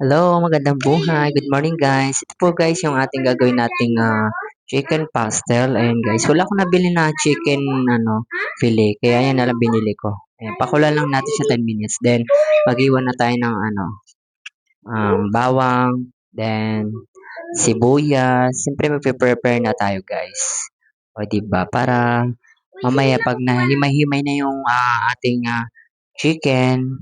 Hello, magandang buhay. Good morning guys. Ito po guys yung ating gagawin nating chicken pastel. Ayan guys, wala akong nabili na chicken fillet. Kaya yan na lang binili ko. Ayan, pakulan lang natin siya 10 minutes. Then, mag-iwan na tayo ng bawang, then sibuyas. Siyempre magpe-prepare na tayo guys. O diba? Para mamaya pag nahimay-himay na yung ating chicken,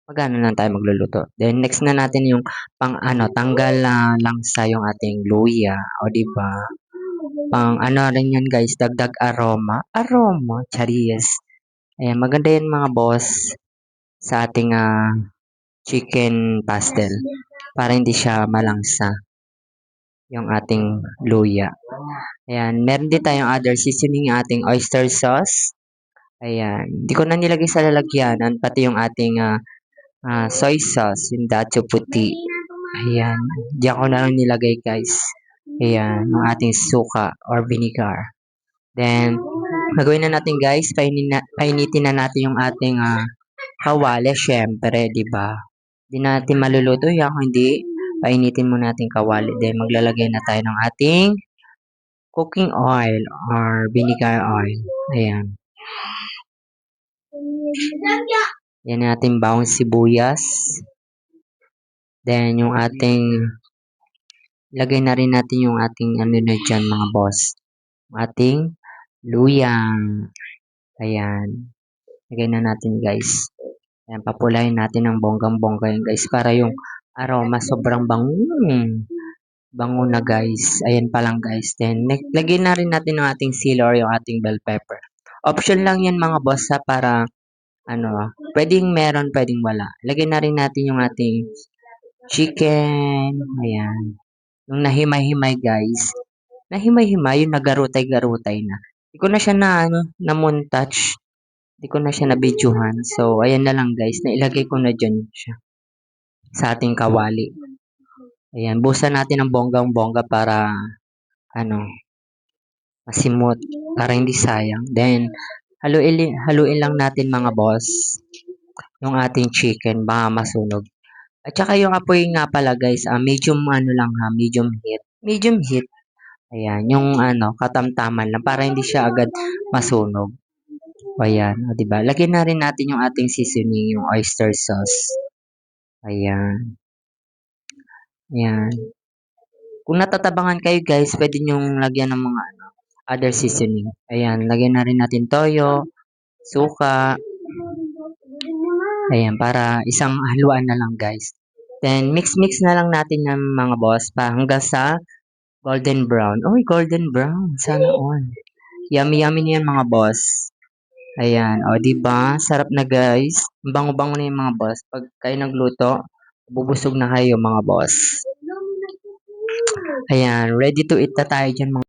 magano lang tayo magluluto. Then next na natin yung tanggal langsa yung ating luya, o di ba? Pang rin yun guys, dagdag aroma. Aroma, charis. Ayan, maganda yan mga boss sa ating chicken pastel para hindi siya malangsa yung ating luya. Ayan, meron din tayong other seasoning, yung ating oyster sauce. Ayan, hindi ko na nilagay sa lalagyanan, pati yung ating soy sauce, yung dacho puti. Ayan, diyan ko na lang nilagay guys. Ayan, yung ating suka or vinegar. Then, gagawin na natin guys, painitin na natin yung ating kawali, syempre, di ba? Hindi natin maluluto yan kung hindi painitin mo natin kawali. Then, maglalagay na tayo ng ating cooking oil or vinegar oil. Ayan. Yan natin bawang sibuyas. Then, yung ating, lagay na rin natin yung ating na dyan mga boss. Ating luya. Ayan. Lagay na natin guys. Ayan, papulayin natin ng bonggang-bongga yun guys. Para yung aroma sobrang bango. Bango na guys. Ayan pa lang guys. Then, lagay na rin natin yung ating sili or yung ating bell pepper. Option lang yan mga boss para pwedeng meron, pwedeng wala. Lagay na rin natin yung ating chicken. Ayan. Yung nahimay-himay guys. Nahimay-himay, yung nagarutay-garutay na. Hindi ko na siya na montage. Hindi ko na siya na videohan. So, ayan na lang guys. Nailagay ko na dyan siya. Sa ating kawali. Ayan. Busan natin ng bonggang-bongga para masimot. Para hindi sayang. Then, haluin lang natin mga boss. Yung ating chicken. Baka masunog. At saka yung apoy nga pala guys, medium medium heat. Medium heat. Ayan, yung katamtaman lang para hindi siya agad masunog. Ayan, o diba? Lagyan na rin natin yung ating seasoning, yung oyster sauce. Ayan. Ayan. Kung natatabangan kayo guys, pwede nyong lagyan ng mga other seasoning. Ayan, lagyan na rin natin toyo, suka. Ayan, para isang haluan na lang guys. Then, mix-mix na lang natin ng mga boss hanggang sa golden brown. Uy, golden brown. Sana all. Yummy-yummy niyan mga boss. Ayan, o diba? Sarap na guys. Bango-bango na yung mga boss. Pag kayo nagluto, bubusog na kayo mga boss. Ayan, ready to eat na tayo dyan mga